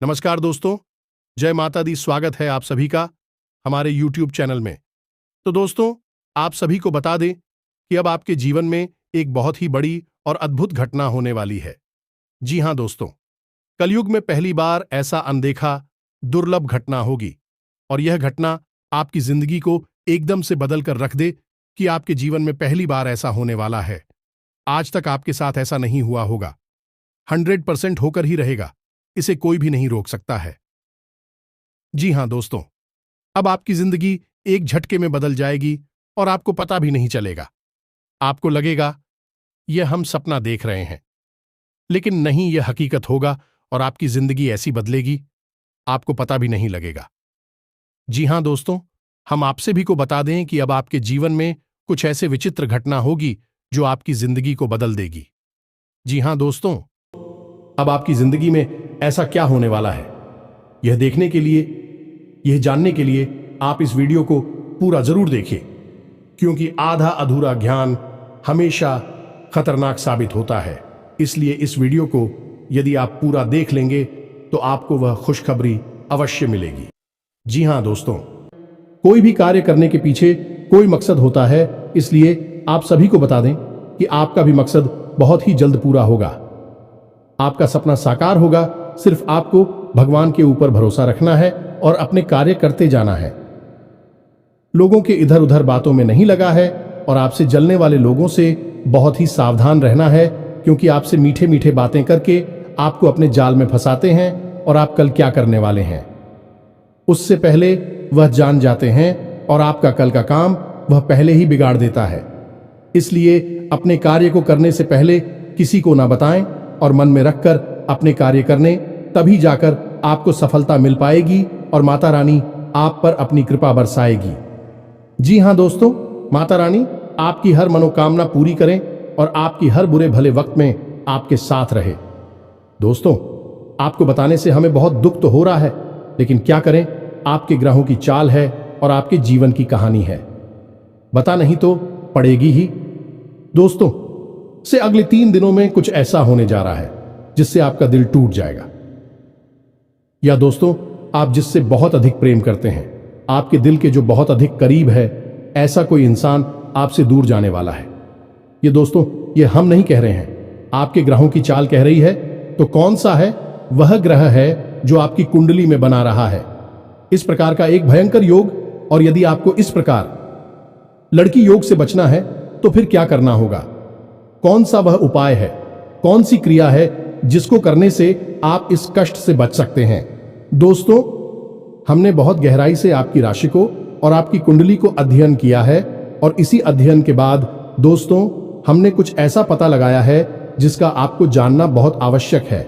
नमस्कार दोस्तों, जय माता दी। स्वागत है आप सभी का हमारे YouTube चैनल में। तो दोस्तों, आप सभी को बता दें कि अब आपके जीवन में एक बहुत ही बड़ी और अद्भुत घटना होने वाली है। जी हां दोस्तों, कलयुग में पहली बार ऐसा अनदेखा दुर्लभ घटना होगी और यह घटना आपकी जिंदगी को एकदम से बदल कर रख दे कि आपके जीवन में पहली बार ऐसा होने वाला है। आज तक आपके साथ ऐसा नहीं हुआ होगा, 100% होकर ही रहेगा। इसे कोई भी नहीं रोक सकता है। जी हां दोस्तों, अब आपकी जिंदगी एक झटके में बदल जाएगी और आपको पता भी नहीं चलेगा। आपको लगेगा यह हम सपना देख रहे हैं, लेकिन नहीं, यह हकीकत होगा और आपकी जिंदगी ऐसी बदलेगी आपको पता भी नहीं लगेगा। जी हां दोस्तों, हम आपसे भी को बता दें कि अब आपके जीवन में कुछ ऐसे विचित्र घटना होगी जो आपकी जिंदगी को बदल देगी। जी हां दोस्तों, अब आपकी जिंदगी में ऐसा क्या होने वाला है, यह देखने के लिए, यह जानने के लिए आप इस वीडियो को पूरा जरूर देखें, क्योंकि आधा अधूरा ज्ञान हमेशा खतरनाक साबित होता है। इसलिए इस वीडियो को यदि आप पूरा देख लेंगे तो आपको वह खुशखबरी अवश्य मिलेगी। जी हां दोस्तों, कोई भी कार्य करने के पीछे कोई मकसद होता है, इसलिए आप सभी को बता दें कि आपका भी मकसद बहुत ही जल्द पूरा होगा। आपका सपना साकार होगा। सिर्फ आपको भगवान के ऊपर भरोसा रखना है और अपने कार्य करते जाना है। लोगों के इधर उधर बातों में नहीं लगा है और आपसे जलने वाले लोगों से बहुत ही सावधान रहना है, क्योंकि आपसे मीठे मीठे बातें करके आपको अपने जाल में फंसाते हैं और आप कल क्या करने वाले हैं उससे पहले वह जान जाते हैं और आपका कल का काम वह पहले ही बिगाड़ देता है। इसलिए अपने कार्य को करने से पहले किसी को ना बताएं और मन में रखकर अपने कार्य करने, तभी जाकर आपको सफलता मिल पाएगी और माता रानी आप पर अपनी कृपा बरसाएगी। जी हां दोस्तों, माता रानी आपकी हर मनोकामना पूरी करें और आपकी हर बुरे भले वक्त में आपके साथ रहे। दोस्तों, आपको बताने से हमें बहुत दुख तो हो रहा है, लेकिन क्या करें, आपके ग्रहों की चाल है और आपके जीवन की कहानी है। बता नहीं तो पड़ेगी ही। दोस्तों, से अगले 3 दिनों में कुछ ऐसा होने जा रहा है जिससे आपका दिल टूट जाएगा। या दोस्तों, आप जिससे बहुत अधिक प्रेम करते हैं, आपके दिल के जो बहुत अधिक करीब है, ऐसा कोई इंसान आपसे दूर जाने वाला है। ये दोस्तों, ये हम नहीं कह रहे हैं, आपके ग्रहों की चाल कह रही है। तो कौन सा है? वह ग्रह है जो आपकी कुंडली में बना रहा है इस प्रकार का एक भयंकर योग। और यदि आपको इस प्रकार लड़की योग से बचना है तो फिर क्या करना होगा? कौन सा वह उपाय है, कौन सी क्रिया है जिसको करने से आप इस कष्ट से बच सकते हैं? दोस्तों, हमने बहुत गहराई से आपकी राशि को और आपकी कुंडली को अध्ययन किया है और इसी अध्ययन के बाद दोस्तों हमने कुछ ऐसा पता लगाया है जिसका आपको जानना बहुत आवश्यक है।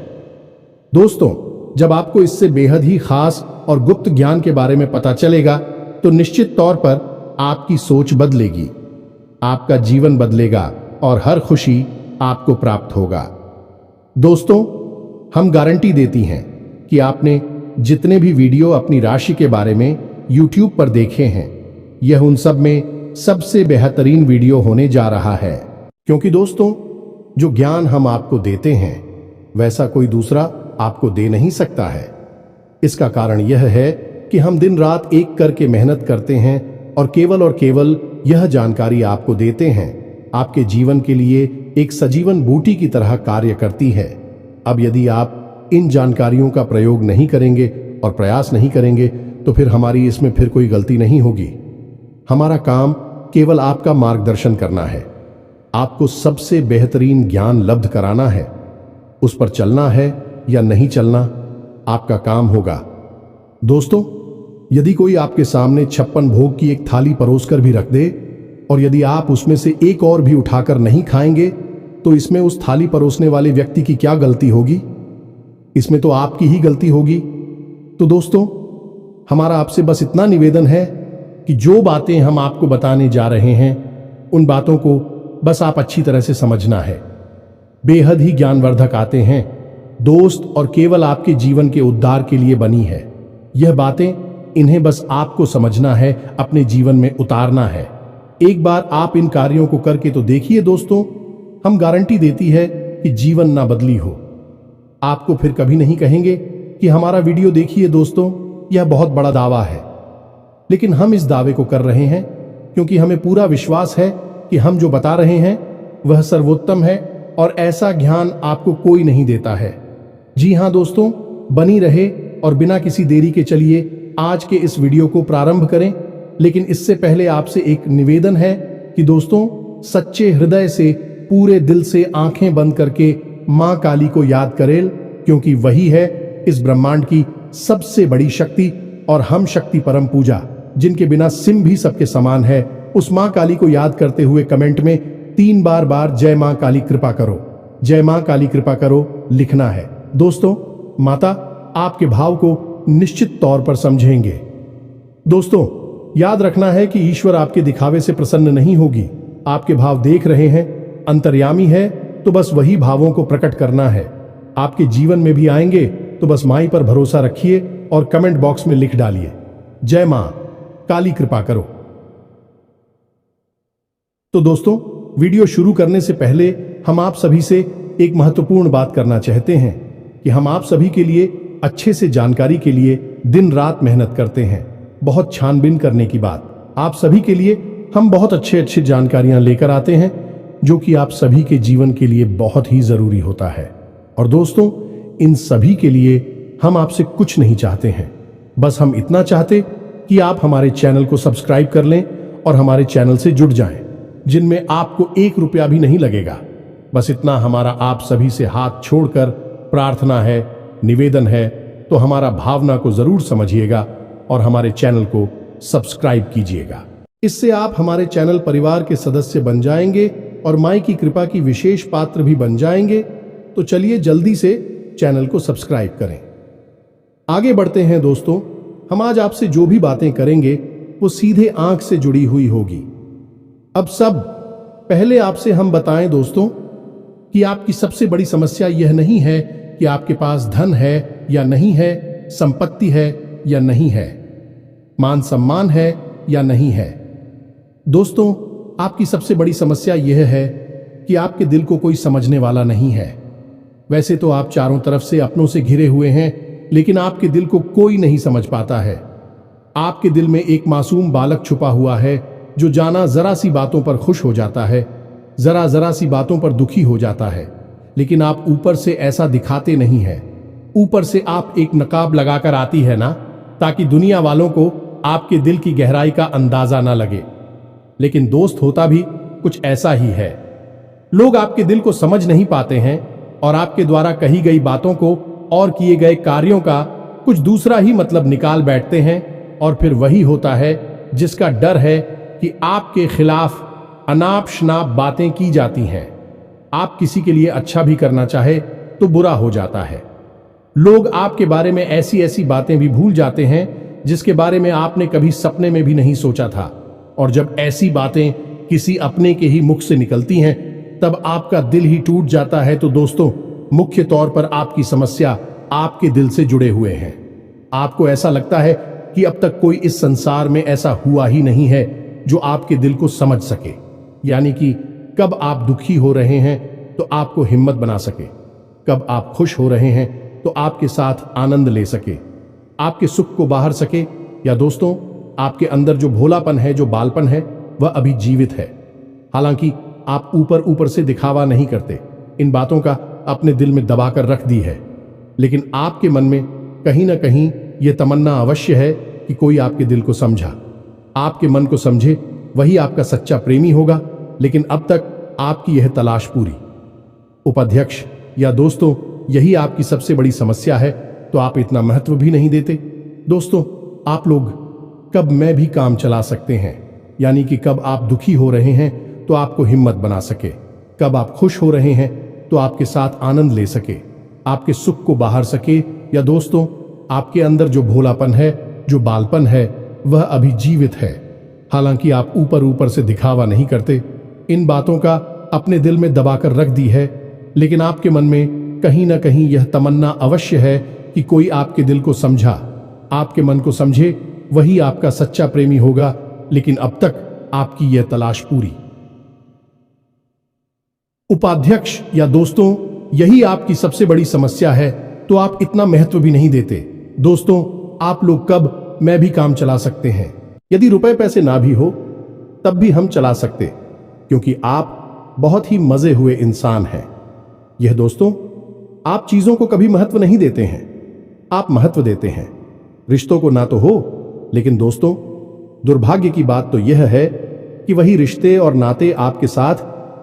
दोस्तों, जब आपको इससे बेहद ही खास और गुप्त ज्ञान के बारे में पता चलेगा तो निश्चित तौर पर आपकी सोच बदलेगी, आपका जीवन बदलेगा और हर खुशी आपको प्राप्त होगा। दोस्तों, हम गारंटी देती हैं कि आपने जितने भी वीडियो अपनी राशि के बारे में YouTube पर देखे हैं, यह उन सब में सबसे बेहतरीन वीडियो होने जा रहा है, क्योंकि दोस्तों जो ज्ञान हम आपको देते हैं वैसा कोई दूसरा आपको दे नहीं सकता है। इसका कारण यह है कि हम दिन रात एक करके मेहनत करते हैं और केवल यह जानकारी आपको देते हैं, आपके जीवन के लिए एक सजीवन बूटी की तरह कार्य करती है। अब यदि आप इन जानकारियों का प्रयोग नहीं करेंगे और प्रयास नहीं करेंगे तो फिर हमारी इसमें फिर कोई गलती नहीं होगी। हमारा काम केवल आपका मार्गदर्शन करना है, आपको सबसे बेहतरीन ज्ञान लब्ध कराना है। उस पर चलना है या नहीं चलना आपका काम होगा। दोस्तों, यदि कोई आपके सामने 56 भोग की एक थाली परोसकर भी रख दे और यदि आप उसमें से एक और भी उठाकर नहीं खाएंगे तो इसमें उस थाली परोसने वाले व्यक्ति की क्या गलती होगी? इसमें तो आपकी ही गलती होगी। तो दोस्तों, हमारा आपसे बस इतना निवेदन है कि जो बातें हम आपको बताने जा रहे हैं उन बातों को बस आप अच्छी तरह से समझना है। बेहद ही ज्ञानवर्धक आते हैं दोस्त और केवल आपके जीवन के उद्धार के लिए बनी है। यह बातें इन्हें बस आपको समझना है, अपने जीवन में उतारना है। एक बार आप इन कार्यों को करके तो देखिए दोस्तों, हम गारंटी देती है कि जीवन ना बदली हो। आपको फिर कभी नहीं कहेंगे कि हमारा वीडियो देखिए दोस्तों, यह बहुत बड़ा दावा है, लेकिन हम इस दावे को कर रहे हैं क्योंकि हमें पूरा विश्वास है कि हम जो बता रहे हैं वह सर्वोत्तम है और ऐसा ज्ञान आपको कोई नहीं देता है। जी हां दोस्तों, बनी रहे और बिना किसी देरी के चलिए आज के इस वीडियो को प्रारंभ करें। लेकिन इससे पहले आपसे एक निवेदन है कि दोस्तों, सच्चे हृदय से, पूरे दिल से आंखें बंद करके मां काली को याद करें, क्योंकि वही है इस ब्रह्मांड की सबसे बड़ी शक्ति और हम शक्ति परम पूजा, जिनके बिना सिम भी सबके समान है। उस मां काली को याद करते हुए कमेंट में 3 बार जय मां काली कृपा करो, जय मां काली कृपा करो लिखना है। दोस्तों, माता आपके भाव को निश्चित तौर पर समझेंगे। दोस्तों, याद रखना है कि ईश्वर आपके दिखावे से प्रसन्न नहीं होगी। आपके भाव देख रहे हैं, अंतर्यामी है, तो बस वही भावों को प्रकट करना है। आपके जीवन में भी आएंगे, तो बस माई पर भरोसा रखिए और कमेंट बॉक्स में लिख डालिए, जय मां काली कृपा करो। तो दोस्तों, वीडियो शुरू करने से पहले हम आप सभी से एक महत्वपूर्ण बात करना चाहते हैं कि हम आप सभी के लिए अच्छे से जानकारी के लिए दिन रात मेहनत करते हैं। बहुत छानबीन करने की बात, आप सभी के लिए हम बहुत अच्छे जानकारियां लेकर आते हैं जो कि आप सभी के जीवन के लिए बहुत ही जरूरी होता है। और दोस्तों, इन सभी के लिए हम आपसे कुछ नहीं चाहते हैं, बस हम इतना चाहते कि आप हमारे चैनल को सब्सक्राइब कर लें और हमारे चैनल से जुड़ जाएं, जिनमें आपको 1 रुपया भी नहीं लगेगा। बस इतना हमारा आप सभी से हाथ छोड़कर प्रार्थना है, निवेदन है, तो हमारा भावना को जरूर समझिएगा और हमारे चैनल को सब्सक्राइब कीजिएगा। इससे आप हमारे चैनल परिवार के सदस्य बन जाएंगे और माई की कृपा की विशेष पात्र भी बन जाएंगे। तो चलिए जल्दी से चैनल को सब्सक्राइब करें। आगे बढ़ते हैं दोस्तों, हम आज आपसे जो भी बातें करेंगे वो सीधे आंख से जुड़ी हुई होगी। अब सब पहले आपसे हम बताएं दोस्तों कि आपकी सबसे बड़ी समस्या यह नहीं है कि आपके पास धन है या नहीं है, संपत्ति है या नहीं है, मान सम्मान है या नहीं है। दोस्तों, आपकी सबसे बड़ी समस्या यह है कि आपके दिल को कोई समझने वाला नहीं है। वैसे तो आप चारों तरफ से अपनों से घिरे हुए हैं, लेकिन आपके दिल को कोई नहीं समझ पाता है। आपके दिल में एक मासूम बालक छुपा हुआ है जो जाना जरा सी बातों पर खुश हो जाता है, जरा सी बातों पर दुखी हो जाता है, लेकिन आप ऊपर से ऐसा दिखाते नहीं है। ऊपर से आप एक नकाब लगाकर आती है ना, ताकि दुनिया वालों को आपके दिल की गहराई का अंदाजा ना लगे। लेकिन दोस्त, होता भी कुछ ऐसा ही है। लोग आपके दिल को समझ नहीं पाते हैं और आपके द्वारा कही गई बातों को और किए गए कार्यों का कुछ दूसरा ही मतलब निकाल बैठते हैं। और फिर वही होता है जिसका डर है कि आपके खिलाफ अनाप शनाप बातें की जाती हैं। आप किसी के लिए अच्छा भी करना चाहे तो बुरा हो जाता है। लोग आपके बारे में ऐसी बातें भी भूल जाते हैं जिसके बारे में आपने कभी सपने में भी नहीं सोचा था। और जब ऐसी बातें किसी अपने के ही मुख से निकलती हैं, तब आपका दिल ही टूट जाता है। तो दोस्तों, मुख्य तौर पर आपकी समस्या आपके दिल से जुड़े हुए हैं। आपको ऐसा लगता है कि अब तक कोई इस संसार में ऐसा हुआ ही नहीं है जो आपके दिल को समझ सके। यानी कि कब आप दुखी हो रहे हैं तो आपको हिम्मत बना सके, कब आप खुश हो रहे हैं तो आपके साथ आनंद ले सके, आपके सुख को बाहर सके। या दोस्तों, आपके अंदर जो भोलापन है, जो बालपन है, वह अभी जीवित है। हालांकि आप ऊपर से दिखावा नहीं करते, इन बातों का अपने दिल में दबाकर रख दी है, लेकिन आपके मन में कहीं ना कहीं यह तमन्ना अवश्य है कि कोई आपके दिल को समझा, आपके मन को समझे, वही आपका सच्चा प्रेमी होगा। लेकिन अब तक आपकी यह तलाश पूरी। उपाध्यक्ष या दोस्तों, यही आपकी सबसे बड़ी समस्या है, तो आप इतना महत्व भी नहीं देते। दोस्तों, आप लोग कब मैं भी काम चला सकते हैं, यानी कि कब आप दुखी हो रहे हैं तो आपको हिम्मत बना सके, कब आप खुश हो रहे हैं तो आपके साथ आनंद ले सके, आपके सुख को बाहर सके। या दोस्तों, आपके अंदर जो भोलापन है, जो बालपन है, वह अभी जीवित है। हालांकि आप ऊपर से दिखावा नहीं करते, इन बातों का अपने दिल में दबाकर रख दी है, लेकिन आपके मन में कहीं ना कहीं यह तमन्ना अवश्य है कि कोई आपके दिल को समझा, आपके मन को समझे, वही आपका सच्चा प्रेमी होगा। लेकिन अब तक आपकी यह तलाश पूरी। उपाध्यक्ष या दोस्तों, यही आपकी सबसे बड़ी समस्या है तो आप इतना महत्व भी नहीं देते। दोस्तों, आप लोग कब मैं भी काम चला सकते हैं। यदि रुपए पैसे ना भी हो तब भी हम चला सकते, क्योंकि आप बहुत ही मजे हुए इंसान हैं। यह दोस्तों, आप चीजों को कभी महत्व नहीं देते हैं, आप महत्व देते हैं रिश्तों को। ना तो हो, लेकिन दोस्तों, दुर्भाग्य की बात तो यह है कि वही रिश्ते और नाते आपके साथ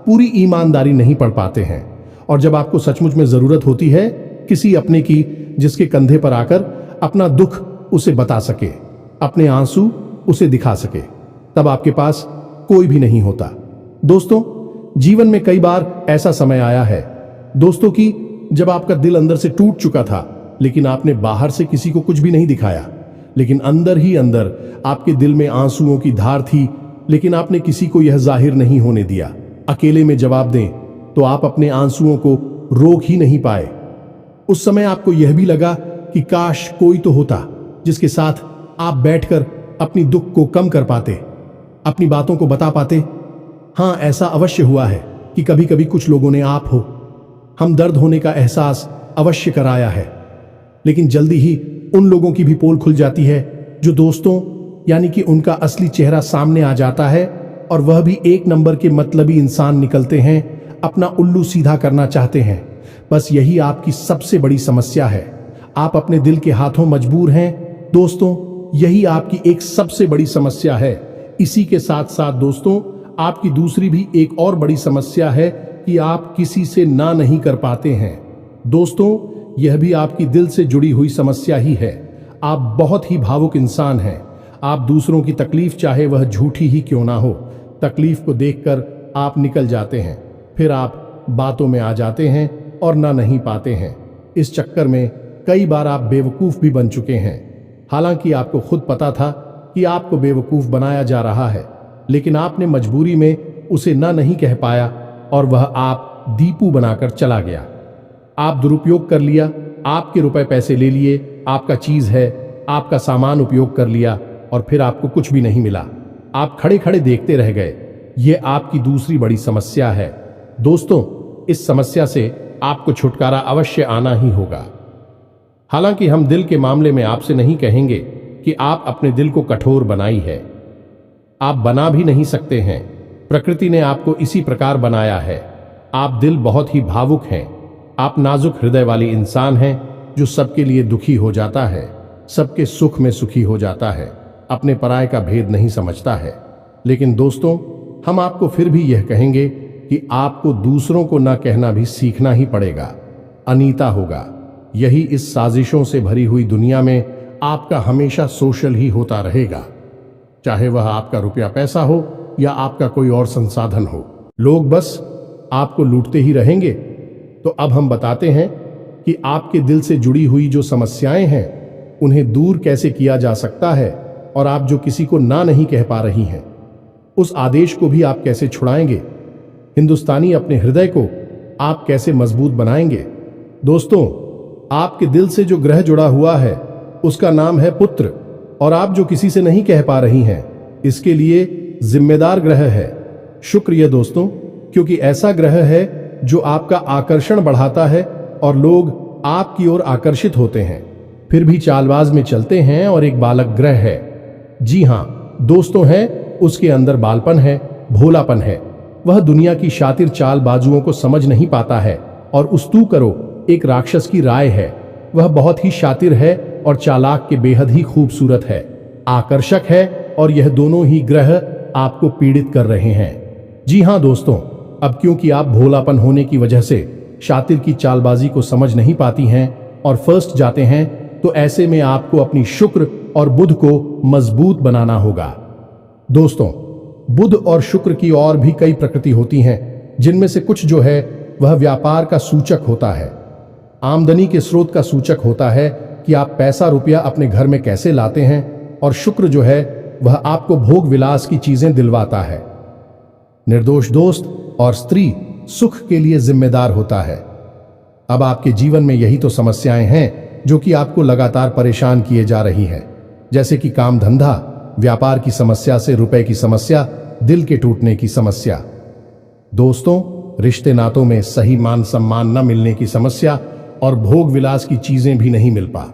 पूरी ईमानदारी नहीं पढ़ पाते हैं। और जब आपको सचमुच में जरूरत होती है किसी अपने की, जिसके कंधे पर आकर अपना दुख उसे बता सके, अपने आंसू उसे दिखा सके, तब आपके पास कोई भी नहीं होता। दोस्तों, जीवन में कई बार ऐसा समय आया है दोस्तों कि जब आपका दिल अंदर से टूट चुका था, लेकिन आपने बाहर से किसी को कुछ भी नहीं दिखाया, लेकिन अंदर ही अंदर आपके दिल में आंसुओं की धार थी, लेकिन आपने किसी को यह जाहिर नहीं होने दिया। अकेले में जवाब दें तो आप अपने आंसुओं को रोक ही नहीं पाए। उस समय आपको यह भी लगा कि काश कोई तो होता जिसके साथ आप बैठकर अपनी दुख को कम कर पाते, अपनी बातों को बता पाते। हां, ऐसा अवश्य हुआ है कि कभी कभी कुछ लोगों ने आप हो हम दर्द होने का एहसास अवश्य कराया है, लेकिन जल्दी ही उन लोगों की भी पोल खुल जाती है जो दोस्तों यानी कि उनका असली चेहरा सामने आ जाता है, और वह भी एक नंबर के मतलबी इंसान निकलते हैं, अपना उल्लू सीधा करना चाहते हैं। बस यही आपकी सबसे बड़ी समस्या है, आप अपने दिल के हाथों मजबूर हैं। दोस्तों, यही आपकी एक सबसे बड़ी समस्या है। इसी के साथ साथ दोस्तों, आपकी दूसरी भी एक और बड़ी समस्या है कि आप किसी से ना नहीं कर पाते हैं। दोस्तों, यह भी आपकी दिल से जुड़ी हुई समस्या ही है। आप बहुत ही भावुक इंसान हैं। आप दूसरों की तकलीफ, चाहे वह झूठी ही क्यों ना हो, तकलीफ को देखकर आप निकल जाते हैं, फिर आप बातों में आ जाते हैं और ना नहीं पाते हैं। इस चक्कर में कई बार आप बेवकूफ भी बन चुके हैं। हालांकि आपको खुद पता था कि आपको बेवकूफ बनाया जा रहा है, लेकिन आपने मजबूरी में उसे ना नहीं कह पाया और वह आप दीपू बनाकर चला गया। आप दुरुपयोग कर लिया, आपके रुपए पैसे ले लिए, आपका चीज है, आपका सामान उपयोग कर लिया और फिर आपको कुछ भी नहीं मिला। आप खड़े खड़े देखते रह गए। यह आपकी दूसरी बड़ी समस्या है। दोस्तों, इस समस्या से आपको छुटकारा अवश्य आना ही होगा। हालांकि हम दिल के मामले में आपसे नहीं कहेंगे कि आप अपने दिल को कठोर बनाई है, आप बना भी नहीं सकते हैं। प्रकृति ने आपको इसी प्रकार बनाया है। आप दिल बहुत ही भावुक हैं, आप नाजुक हृदय वाले इंसान हैं जो सबके लिए दुखी हो जाता है, सबके सुख में सुखी हो जाता है, अपने पराये का भेद नहीं समझता है। लेकिन दोस्तों, हम आपको फिर भी यह कहेंगे कि आपको दूसरों को ना कहना भी सीखना ही पड़ेगा, अनीता होगा। यही इस साजिशों से भरी हुई दुनिया में आपका हमेशा सोशल ही होता रहेगा, चाहे वह आपका रुपया पैसा हो या आपका कोई और संसाधन हो। लोग बस आपको लूटते ही रहेंगे। तो अब हम बताते हैं कि आपके दिल से जुड़ी हुई जो समस्याएं हैं उन्हें दूर कैसे किया जा सकता है, और आप जो किसी को ना नहीं कह पा रही हैं उस आदेश को भी आप कैसे छुड़ाएंगे। हिंदुस्तानी अपने हृदय को आप कैसे मजबूत बनाएंगे। दोस्तों, आपके दिल से जो ग्रह जुड़ा हुआ है उसका नाम है पुत्र, और आप जो किसी से नहीं कह पा रही हैं इसके लिए जिम्मेदार ग्रह है शुक्र। ये दोस्तों, क्योंकि ऐसा ग्रह है जो आपका आकर्षण बढ़ाता है और लोग आपकी ओर आकर्षित होते हैं, फिर भी चालबाज में चलते हैं। और एक बालक ग्रह है, जी हां दोस्तों, है उसके अंदर बालपन है, भोलापन है। वह दुनिया की शातिर चालबाजुओं को समझ नहीं पाता है, और उस्तू करो एक राक्षस की राय है। वह बहुत ही शातिर है और चालाक के बेहद ही खूबसूरत है, आकर्षक है, और यह दोनों ही ग्रह आपको पीड़ित कर रहे हैं। जी हां दोस्तों, अब क्योंकि आप भोलापन होने की वजह से शातिर की चालबाजी को समझ नहीं पाती हैं और फर्स्ट जाते हैं, तो ऐसे में आपको अपनी शुक्र और बुध को मजबूत बनाना होगा। दोस्तों, बुध और शुक्र की और भी कई प्रकृति होती हैं, जिनमें से कुछ जो है वह व्यापार का सूचक होता है, आमदनी के स्रोत का सूचक होता है कि आप पैसा रुपया अपने घर में कैसे लाते हैं, और शुक्र जो है वह आपको भोग विलास की चीजें दिलवाता है। निर्दोष दोस्त और स्त्री सुख के लिए जिम्मेदार होता है। अब आपके जीवन में यही तो समस्याएं हैं जो कि आपको लगातार परेशान किए जा रही हैं, जैसे कि काम धंधा, व्यापार की समस्या से रुपए की समस्या, दिल के टूटने की समस्या। दोस्तों, रिश्ते नातों में सही मान सम्मान न मिलने की समस्या, और भोग विलास की चीजें भी नहीं मिल पा।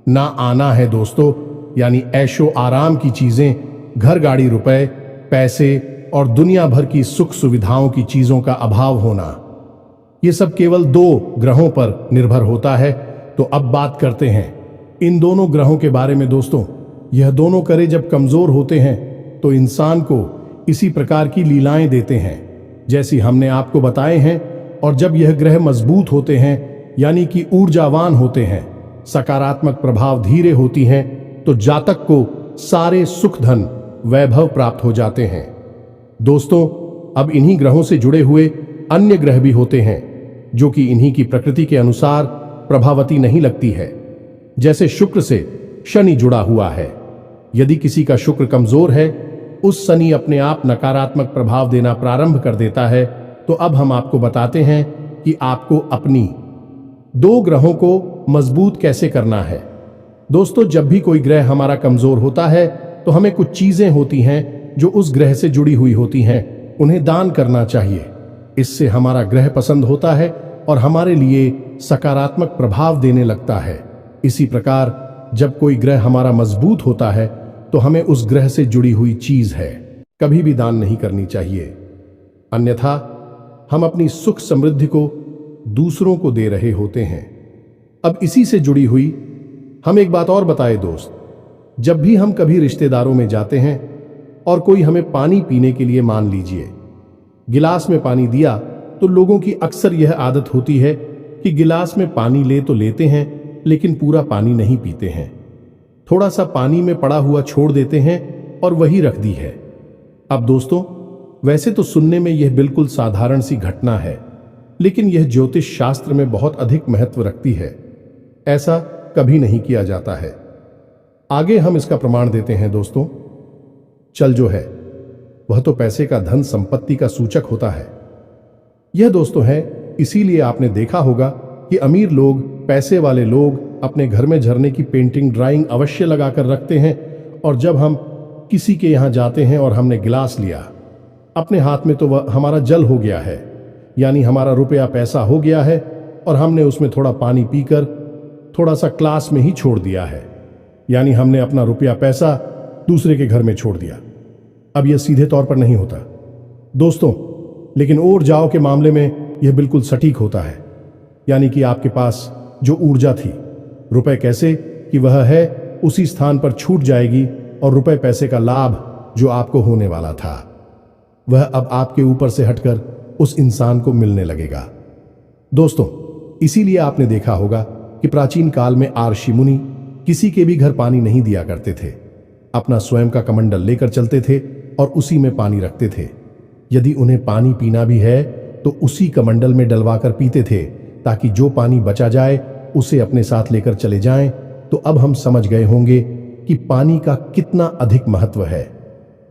ना आना है दोस्तों, यानी ऐशो आराम की चीजें, घर गाड़ी रुपए पैसे और दुनिया भर की सुख सुविधाओं की चीजों का अभाव होना। ये सब केवल 2 ग्रहों पर निर्भर होता है। तो अब बात करते हैं इन दोनों ग्रहों के बारे में दोस्तों। यह दोनों करे जब कमजोर होते हैं तो इंसान को इसी प्रकार की लीलाएं देते हैं जैसी हमने आपको बताए हैं। और जब यह ग्रह मजबूत होते हैं यानी कि ऊर्जावान होते हैं, सकारात्मक प्रभाव धीरे होती हैं, तो जातक को सारे सुख धन वैभव प्राप्त हो जाते हैं। दोस्तों, अब इन्हीं ग्रहों से जुड़े हुए अन्य ग्रह भी होते हैं जो कि इन्हीं की प्रकृति के अनुसार प्रभावती नहीं लगती है। जैसे शुक्र से शनि जुड़ा हुआ है। यदि किसी का शुक्र कमजोर है, उस शनि अपने आप नकारात्मक प्रभाव देना प्रारंभ कर देता है। तो अब हम आपको बताते हैं कि आपको अपनी 2 ग्रहों को मजबूत कैसे करना है। दोस्तों, जब भी कोई ग्रह हमारा कमजोर होता है तो हमें कुछ चीजें होती हैं जो उस ग्रह से जुड़ी हुई होती हैं, उन्हें दान करना चाहिए। इससे हमारा ग्रह पसंद होता है और हमारे लिए सकारात्मक प्रभाव देने लगता है। इसी प्रकार जब कोई ग्रह हमारा मजबूत होता है तो हमें उस ग्रह से जुड़ी हुई चीज है कभी भी दान नहीं करनी चाहिए, अन्यथा हम अपनी सुख समृद्धि को दूसरों को दे रहे होते हैं। अब इसी से जुड़ी हुई हम एक बात और बताए दोस्त। जब भी हम कभी रिश्तेदारों में जाते हैं और कोई हमें पानी पीने के लिए, मान लीजिए गिलास में पानी दिया, तो लोगों की अक्सर यह आदत होती है कि गिलास में पानी ले तो लेते हैं लेकिन पूरा पानी नहीं पीते हैं। थोड़ा सा पानी में पड़ा हुआ छोड़ देते हैं और वही रख दी है। अब दोस्तों, वैसे तो सुनने में यह बिल्कुल साधारण सी घटना है, लेकिन यह ज्योतिष शास्त्र में बहुत अधिक महत्व रखती है। ऐसा कभी नहीं किया जाता है। आगे हम इसका प्रमाण देते हैं दोस्तों। चल जो है वह तो पैसे का, धन संपत्ति का सूचक होता है। यह दोस्तों है, इसीलिए आपने देखा होगा कि अमीर लोग, पैसे वाले लोग अपने घर में झरने की पेंटिंग, ड्राइंग अवश्य लगाकर रखते हैं। और जब हम किसी के यहां जाते हैं और हमने गिलास लिया अपने हाथ में, तो वह हमारा जल हो गया है, यानी हमारा रुपया पैसा हो गया है और हमने उसमें थोड़ा पानी पीकर थोड़ा सा क्लास में ही छोड़ दिया है, यानी हमने अपना रुपया पैसा दूसरे के घर में छोड़ दिया। अब यह सीधे तौर पर नहीं होता दोस्तों, लेकिन और जाओ के मामले में यह बिल्कुल सटीक होता है। यानी कि आपके पास जो ऊर्जा थी, रुपए कैसे कि वह है उसी स्थान पर छूट जाएगी और रुपए पैसे का लाभ जो आपको होने वाला था वह अब आपके ऊपर से हटकर उस इंसान को मिलने लगेगा। दोस्तों, इसीलिए आपने देखा होगा कि प्राचीन काल में ऋषि मुनि किसी के भी घर पानी नहीं दिया करते थे। अपना स्वयं का कमंडल लेकर चलते थे और उसी में पानी रखते थे। यदि उन्हें पानी पीना भी है तो उसी कमंडल में डलवाकर पीते थे, ताकि जो पानी बचा जाए उसे अपने साथ लेकर चले जाएं। तो अब हम समझ गए होंगे कि पानी का कितना अधिक महत्व है।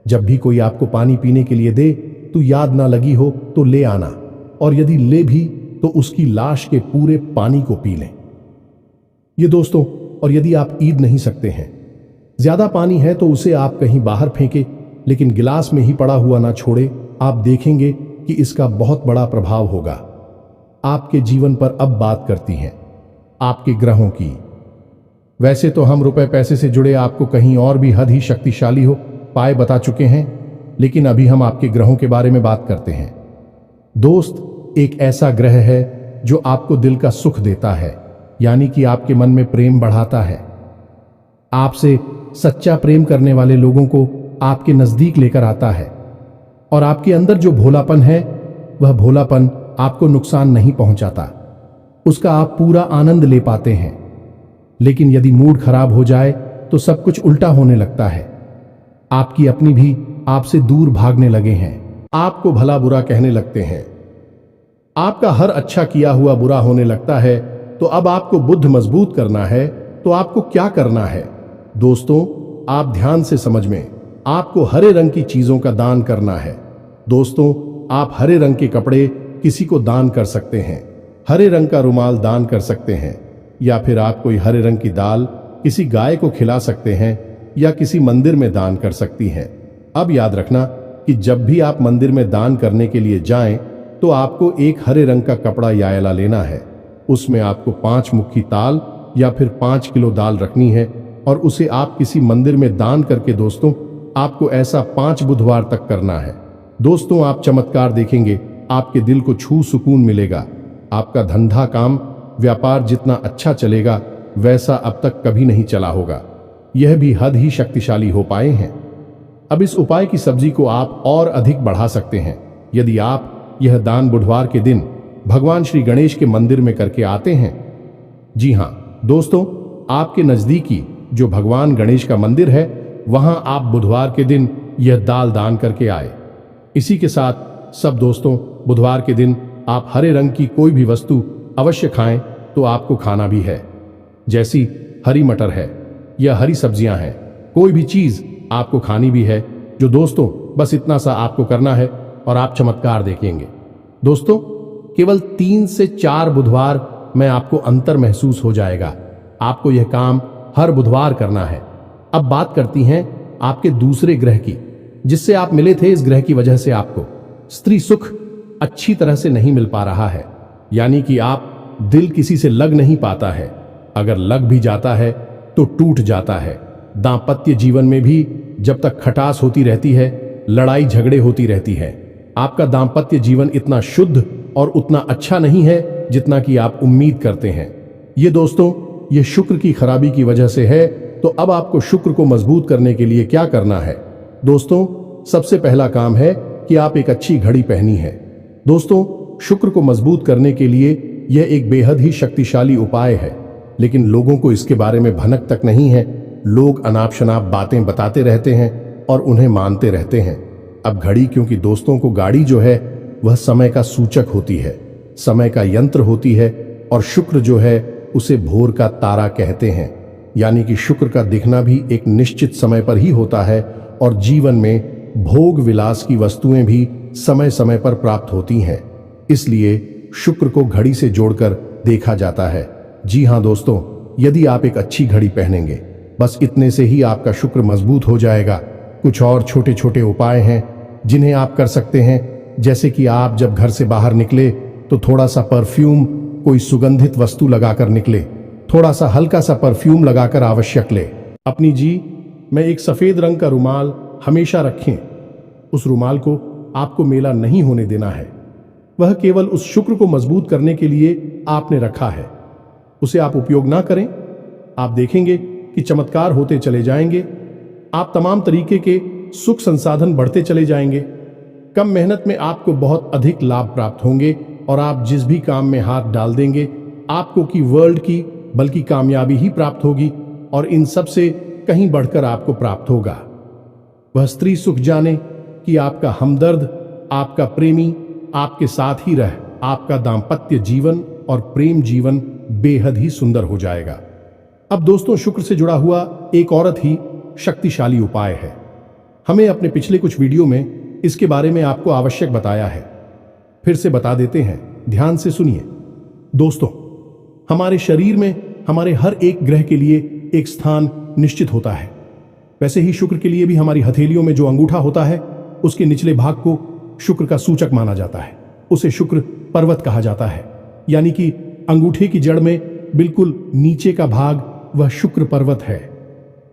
जब भी कोई आपको पानी पीने के लिए दे तो याद ना लगी हो तो ले आना, और यदि ले भी तो उसकी लाश के पूरे पानी को पी लें। ये दोस्तों, और यदि आप ईद नहीं सकते हैं, ज्यादा पानी है तो उसे आप कहीं बाहर फेंके, लेकिन गिलास में ही पड़ा हुआ ना छोड़े। आप देखेंगे कि इसका बहुत बड़ा प्रभाव होगा आपके जीवन पर। अब बात करती हैं आपके ग्रहों की। वैसे तो हम रुपए पैसे से जुड़े आपको कहीं और भी हद ही शक्तिशाली हो पाए बता चुके हैं, लेकिन अभी हम आपके ग्रहों के बारे में बात करते हैं। दोस्त, एक ऐसा ग्रह है जो आपको दिल का सुख देता है, यानी कि आपके मन में प्रेम बढ़ाता है। आपसे सच्चा प्रेम करने वाले लोगों को आपके नजदीक लेकर आता है, और आपके अंदर जो भोलापन है वह भोलापन आपको नुकसान नहीं पहुंचाता, उसका आप पूरा आनंद ले पाते हैं। लेकिन यदि मूड खराब हो जाए तो सब कुछ उल्टा होने लगता है। आपकी अपनी भी आपसे दूर भागने लगे हैं, आपको भला बुरा कहने लगते हैं, आपका हर अच्छा किया हुआ बुरा होने लगता है। तो अब आपको बुद्ध मजबूत करना है तो आपको क्या करना है दोस्तों? आप ध्यान से समझ में, आपको हरे रंग की चीजों का दान करना है। दोस्तों, आप हरे रंग के कपड़े किसी को दान कर सकते हैं, हरे रंग का रुमाल दान कर सकते हैं, या फिर आप कोई हरे रंग की दाल किसी गाय को खिला सकते हैं, या किसी मंदिर में दान कर सकती हैं। अब याद रखना कि जब भी आप मंदिर में दान करने के लिए जाएं तो आपको एक हरे रंग का कपड़ा या एला लेना है, उसमें आपको 5 मुट्ठी ताल या फिर 5 किलो दाल रखनी है और उसे आप किसी मंदिर में दान करके दोस्तों आपको ऐसा 5 बुधवार तक करना है। दोस्तों आप चमत्कार देखेंगे, आपके दिल को छू सुकून मिलेगा। आपका धंधा काम व्यापार जितना अच्छा चलेगा वैसा अब तक कभी नहीं चला होगा। यह भी हद ही शक्तिशाली उपाय हैं। अब इस उपाय की सब्जी को आप और अधिक बढ़ा सकते हैं यदि आप यह दान बुधवार के दिन भगवान श्री गणेश के मंदिर में करके आते हैं। जी हाँ दोस्तों, आपके नजदीकी जो भगवान गणेश का मंदिर है वहां आप बुधवार के दिन यह दाल दान करके आए। इसी के साथ सब दोस्तों बुधवार के दिन आप हरे रंग की कोई भी वस्तु अवश्य खाएं तो आपको खाना भी है, जैसी हरी मटर है या हरी सब्जियां हैं, कोई भी चीज आपको खानी भी है। जो दोस्तों बस इतना सा आपको करना है और आप चमत्कार देखेंगे। दोस्तों केवल 3 से 4 बुधवार में आपको अंतर महसूस हो जाएगा। आपको यह काम हर बुधवार करना है। अब बात करती हैं आपके दूसरे ग्रह की, जिससे आप मिले थे। इस ग्रह की वजह से आपको स्त्री सुख अच्छी तरह से नहीं मिल पा रहा है, यानी कि आप दिल किसी से लग नहीं पाता है। अगर लग भी जाता है तो टूट जाता है। दांपत्य जीवन में भी जब तक खटास होती रहती है, लड़ाई झगड़े होती रहती है। आपका दांपत्य जीवन इतना शुद्ध और उतना अच्छा नहीं है जितना कि आप उम्मीद करते हैं। ये दोस्तों ये शुक्र की खराबी की वजह से है। तो अब आपको शुक्र को मजबूत करने के लिए क्या करना है? दोस्तों सबसे पहला काम है कि आप एक अच्छी घड़ी पहनी है। दोस्तों शुक्र को मजबूत करने के लिए यह एक बेहद ही शक्तिशाली उपाय है, लेकिन लोगों को इसके बारे में भनक तक नहीं है। लोग अनाप शनाप बातें बताते रहते हैं और उन्हें मानते रहते हैं। अब घड़ी, क्योंकि दोस्तों को गाड़ी जो है वह समय का सूचक होती है, समय का यंत्र होती है, और शुक्र जो है उसे भोर का तारा कहते हैं। यानी कि शुक्र का दिखना भी एक निश्चित समय पर ही होता है और जीवन में भोग विलास की वस्तुएं भी समय समय पर प्राप्त होती हैं। इसलिए शुक्र को घड़ी से जोड़कर देखा जाता है। जी हाँ दोस्तों, यदि आप एक अच्छी घड़ी पहनेंगे, बस इतने से ही आपका शुक्र मजबूत हो जाएगा। कुछ और छोटे छोटे उपाय हैं जिन्हें आप कर सकते हैं, जैसे कि आप जब घर से बाहर निकले तो थोड़ा सा परफ्यूम, कोई सुगंधित वस्तु लगाकर निकले। थोड़ा सा हल्का सा परफ्यूम लगाकर आवश्यक ले। अपनी जी में एक सफेद रंग का रुमाल हमेशा रखें। उस रुमाल को आपको मेला नहीं होने देना है। वह केवल उस शुक्र को मजबूत करने के लिए आपने रखा है। उसे आप उपयोग ना करें, आप देखेंगे कि चमत्कार होते चले जाएंगे। आप तमाम तरीके के सुख संसाधन बढ़ते चले जाएंगे। कम मेहनत में आपको बहुत अधिक लाभ प्राप्त होंगे और आप जिस भी काम में हाथ डाल देंगे आपको की वर्ल्ड की बल्कि कामयाबी ही प्राप्त होगी, और इन सब से कहीं बढ़कर आपको प्राप्त होगा वह स्त्री सुख। जाने कि आपका हमदर्द, आपका प्रेमी आपके साथ ही रह आपका दाम्पत्य जीवन और प्रेम जीवन बेहद ही सुंदर हो जाएगा। अब दोस्तों शुक्र से जुड़ा हुआ एक औरत ही शक्तिशाली उपाय है। हमें अपने पिछले कुछ वीडियो में इसके बारे में आपको आवश्यक बताया है, फिर से बता देते हैं, ध्यान से सुनिए। दोस्तों हमारे शरीर में हमारे हर एक ग्रह के लिए एक स्थान निश्चित होता है। वैसे ही शुक्र के लिए भी हमारी हथेलियों में जो अंगूठा होता है उसके निचले भाग को शुक्र का सूचक माना जाता है। उसे शुक्र पर्वत कहा जाता है, यानी कि अंगूठे की जड़ में बिल्कुल नीचे का भाग वह शुक्र पर्वत है।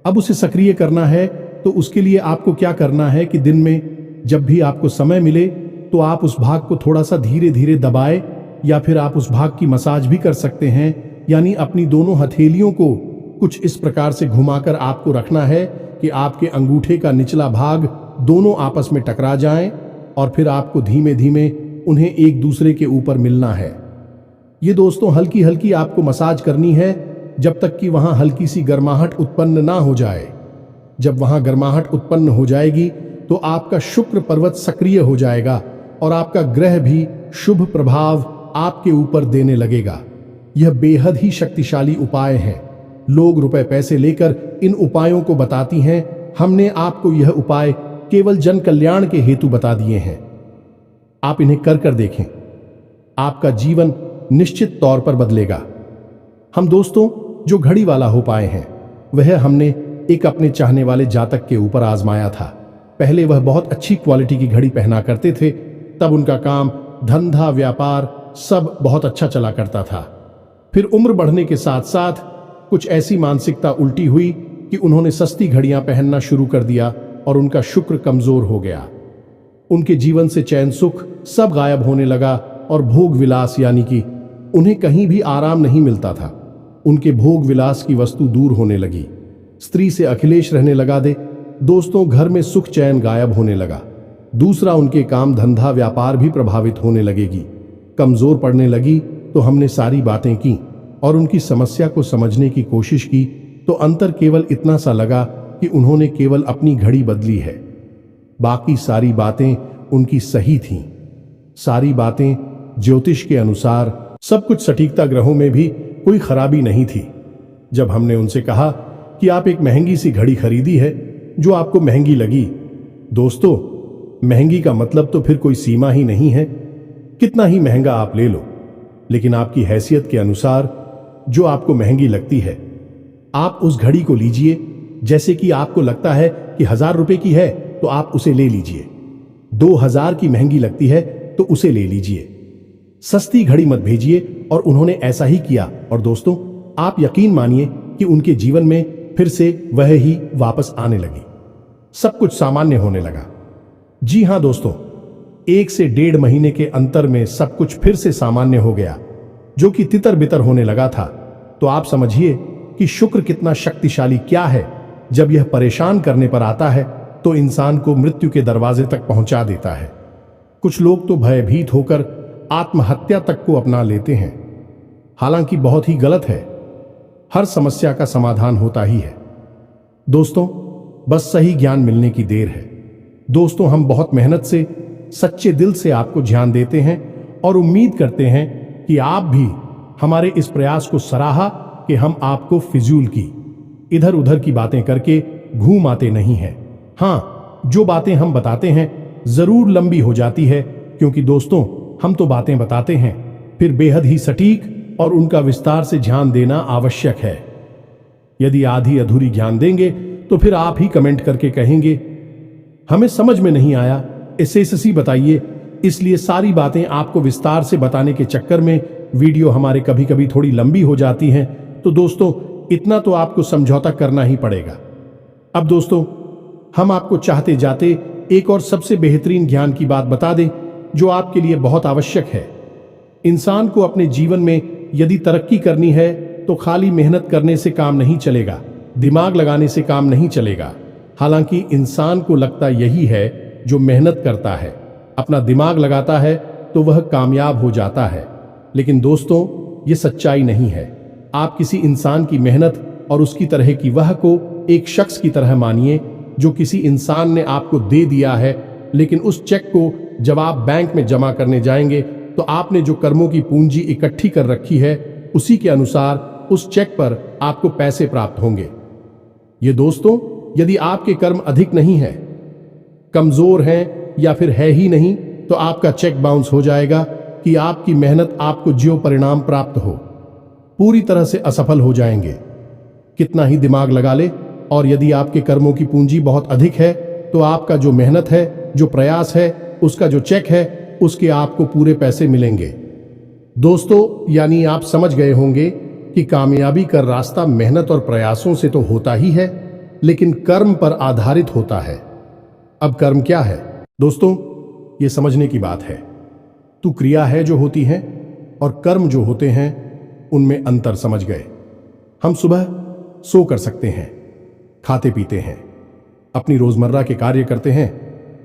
अब उसे सक्रिय करना है तो उसके लिए आपको क्या करना है कि दिन में जब भी आपको समय मिले तो आप उस भाग को थोड़ा सा धीरे धीरे दबाए, या फिर आप उस भाग की मसाज भी कर सकते हैं। यानी अपनी दोनों हथेलियों को कुछ इस प्रकार से घुमाकर आपको रखना है कि आपके अंगूठे का निचला भाग दोनों आपस में टकरा जाएं, और फिर आपको धीमे धीमे उन्हें एक दूसरे के ऊपर मिलना है। ये दोस्तों हल्की हल्की आपको मसाज करनी है जब तक कि वहां हल्की सी गर्माहट उत्पन्न ना हो जाए। जब वहां गर्माहट उत्पन्न हो जाएगी तो आपका शुक्र पर्वत सक्रिय हो जाएगा और आपका ग्रह भी शुभ प्रभाव आपके ऊपर देने लगेगा। यह बेहद ही शक्तिशाली उपाय है। लोग रुपए पैसे लेकर इन उपायों को बताती हैं। हमने आपको यह उपाय केवल जन कल्याण के हेतु बता दिए हैं। आप इन्हें कर कर देखें, आपका जीवन निश्चित तौर पर बदलेगा। हम दोस्तों जो घड़ी वाला उपाय हैं वह हमने एक अपने चाहने वाले जातक के ऊपर आजमाया था। पहले वह बहुत अच्छी क्वालिटी की घड़ी पहना करते थे, तब उनका काम, धंधा, व्यापार सब बहुत अच्छा चला करता था। फिर उम्र बढ़ने के साथ साथ कुछ ऐसी मानसिकता उल्टी हुई कि उन्होंने सस्ती घड़ियां पहनना शुरू कर दिया और उनका शुक्र कमजोर हो गया। उनके जीवन से चैन सुख सब गायब होने लगा और भोग विलास यानी कि उन्हें कहीं भी आराम नहीं मिलता था। उनके भोग विलास की वस्तु दूर होने लगी। स्त्री से अखिलेश रहने लगा दे। दोस्तों, घर में सुख चैन गायब होने लगा। दूसरा, उनके काम धंधा व्यापार भी प्रभावित होने लगेगी। कमजोर पड़ने लगी। तो हमने सारी बातें की और उनकी समस्या को समझने की कोशिश की तो अंतर केवल इतना सा लगा कि उन्होंने केवल अपनी घड़ी बदली है। बाकी सारी बातें उनकी सही थीं। सारी बातें ज्योतिष के अनुसार, सब कुछ सटीकता, ग्रहों में भी कोई खराबी नहीं थी। जब हमने उनसे कहा कि आप एक महंगी सी घड़ी खरीदी है जो आपको महंगी लगी। दोस्तों, महंगी का मतलब तो फिर कोई सीमा ही नहीं है। कितना ही महंगा आप ले लो, लेकिन आपकी हैसियत के अनुसार जो आपको महंगी लगती है आप उस घड़ी को लीजिए। जैसे कि आपको लगता है कि 1000 रुपए की है तो आप उसे ले लीजिए। 2000 की महंगी लगती है तो उसे ले लीजिए। सस्ती घड़ी मत भेजिए। और उन्होंने ऐसा ही किया। और दोस्तों, आप यकीन मानिए कि उनके जीवन में फिर से वह ही वापस आने लगी। सब कुछ सामान्य होने लगा। जी हां दोस्तों, 1 से 1.5 महीने के अंतर में सब कुछ फिर से सामान्य हो गया, जो कि तितर बितर होने लगा था। तो आप समझिए कि शुक्र कितना शक्तिशाली क्या है। जब यह परेशान करने पर आता है तो इंसान को मृत्यु के दरवाजे तक पहुंचा देता है। कुछ लोग तो भयभीत होकर आत्महत्या तक को अपना लेते हैं, हालांकि बहुत ही गलत है। हर समस्या का समाधान होता ही है। दोस्तों, बस सही ज्ञान मिलने की देर है। दोस्तों, हम बहुत मेहनत से, सच्चे दिल से आपको ध्यान देते हैं और उम्मीद करते हैं कि आप भी हमारे इस प्रयास को सराहा कि हम आपको फिजूल की, इधर उधर की बातें करके घूम आते नहीं हैं। हां, जो बातें हम बताते हैं जरूर लंबी हो जाती है, क्योंकि दोस्तों, हम तो बातें बताते हैं, फिर बेहद ही सटीक और उनका विस्तार से ध्यान देना आवश्यक है। यदि आधी अधूरी ज्ञान देंगे तो फिर आप ही कमेंट करके कहेंगे हमें समझ में नहीं आया, इसे बताइए। इसलिए सारी बातें आपको विस्तार से बताने के चक्कर में वीडियो हमारे कभी कभी थोड़ी लंबी हो जाती हैं। तो दोस्तों, इतना तो आपको समझौता करना ही पड़ेगा। अब दोस्तों, हम आपको चाहते जाते एक और सबसे बेहतरीन ज्ञान की बात बता दें जो आपके लिए बहुत आवश्यक है। इंसान को अपने जीवन में यदि तरक्की करनी है तो खाली मेहनत करने से काम नहीं चलेगा, दिमाग लगाने से काम नहीं चलेगा। हालांकि इंसान को लगता यही है, जो मेहनत करता है, अपना दिमाग लगाता है तो वह कामयाब हो जाता है। लेकिन दोस्तों, ये सच्चाई नहीं है। आप किसी इंसान की मेहनत और उसकी तरह की वह को एक शख्स की तरह मानिए जो किसी इंसान ने आपको दे दिया है, लेकिन उस चेक को जब आप बैंक में जमा करने जाएंगे तो आपने जो कर्मों की पूंजी इकट्ठी कर रखी है उसी के अनुसार उस चेक पर आपको पैसे प्राप्त होंगे। ये दोस्तों, यदि आपके कर्म अधिक नहीं है, कमजोर हैं या फिर है ही नहीं, तो आपका चेक बाउंस हो जाएगा कि आपकी मेहनत आपको जो परिणाम प्राप्त हो पूरी तरह से असफल हो जाएंगे। कितना ही दिमाग लगा ले, और यदि आपके कर्मों की पूंजी बहुत अधिक है तो आपका जो मेहनत है, जो प्रयास है, उसका जो चेक है, उसके आपको पूरे पैसे मिलेंगे। दोस्तों, यानी आप समझ गए होंगे कि कामयाबी का रास्ता मेहनत और प्रयासों से तो होता ही है, लेकिन कर्म पर आधारित होता है। अब कर्म क्या है दोस्तों, ये समझने की बात है। तू क्रिया है जो होती है और कर्म जो होते हैं उनमें अंतर समझ गए। हम सुबह सो कर सकते हैं, खाते पीते हैं, अपनी रोजमर्रा के कार्य करते हैं,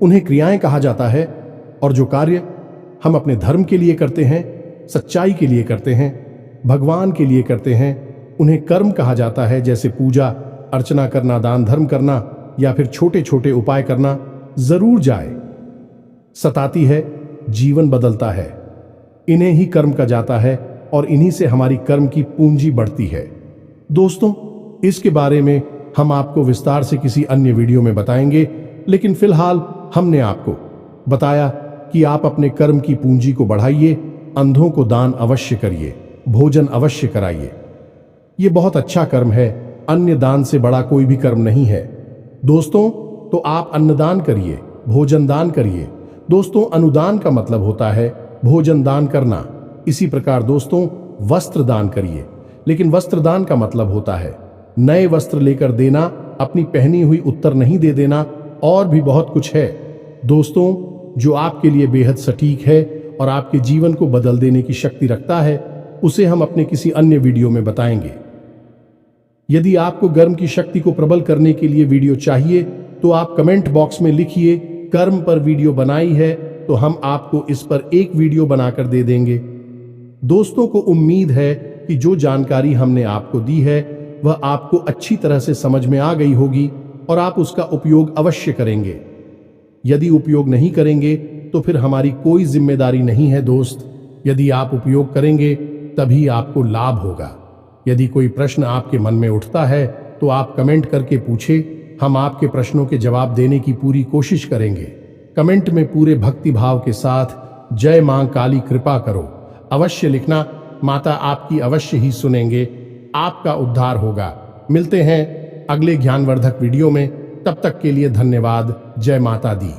उन्हें क्रियाएं कहा जाता है। और जो कार्य हम अपने धर्म के लिए करते हैं, सच्चाई के लिए करते हैं, भगवान के लिए करते हैं, उन्हें कर्म कहा जाता है। जैसे पूजा अर्चना करना, दान धर्म करना या फिर छोटे छोटे उपाय करना। जरूर जाए सताती है, जीवन बदलता है, इन्हें ही कर्म कहा जाता है और इन्हीं से हमारी कर्म की पूंजी बढ़ती है। दोस्तों, इसके बारे में हम आपको विस्तार से किसी अन्य वीडियो में बताएंगे, लेकिन फिलहाल हमने आपको बताया कि आप अपने कर्म की पूंजी को बढ़ाइए, अंधों को दान अवश्य करिए, भोजन अवश्य कराइए। ये बहुत अच्छा कर्म है, अन्य दान से बड़ा कोई भी कर्म नहीं है। दोस्तों, तो आप अन्नदान करिए, भोजन दान करिए। दोस्तों, अनुदान का मतलब होता है भोजन दान करना। इसी प्रकार दोस्तों, वस्त्र दान करिए। लेकिन वस्त्र दान का मतलब होता है नए वस्त्र लेकर देना, अपनी पहनी हुई उत्तर नहीं दे देना, और भी बहुत कुछ है दोस्तों जो आपके लिए बेहद सटीक है और आपके जीवन को बदल देने की शक्ति रखता है। उसे हम अपने किसी अन्य वीडियो में बताएंगे। यदि आपको कर्म की शक्ति को प्रबल करने के लिए वीडियो चाहिए तो आप कमेंट बॉक्स में लिखिए कर्म पर वीडियो बनाई है, तो हम आपको इस पर एक वीडियो बनाकर दे देंगे। दोस्तों को उम्मीद है कि जो जानकारी हमने आपको दी है वह आपको अच्छी तरह से समझ में आ गई होगी और आप उसका उपयोग अवश्य करेंगे। यदि उपयोग नहीं करेंगे तो फिर हमारी कोई जिम्मेदारी नहीं है दोस्त। यदि आप उपयोग करेंगे तभी आपको लाभ होगा। यदि कोई प्रश्न आपके मन में उठता है तो आप कमेंट करके पूछे, हम आपके प्रश्नों के जवाब देने की पूरी कोशिश करेंगे। कमेंट में पूरे भक्ति भाव के साथ जय मां काली कृपा करो अवश्य लिखना। माता आपकी अवश्य ही सुनेंगे, आपका उद्धार होगा। मिलते हैं अगले ज्ञानवर्धक वीडियो में, तब तक के लिए धन्यवाद। जय माता दी।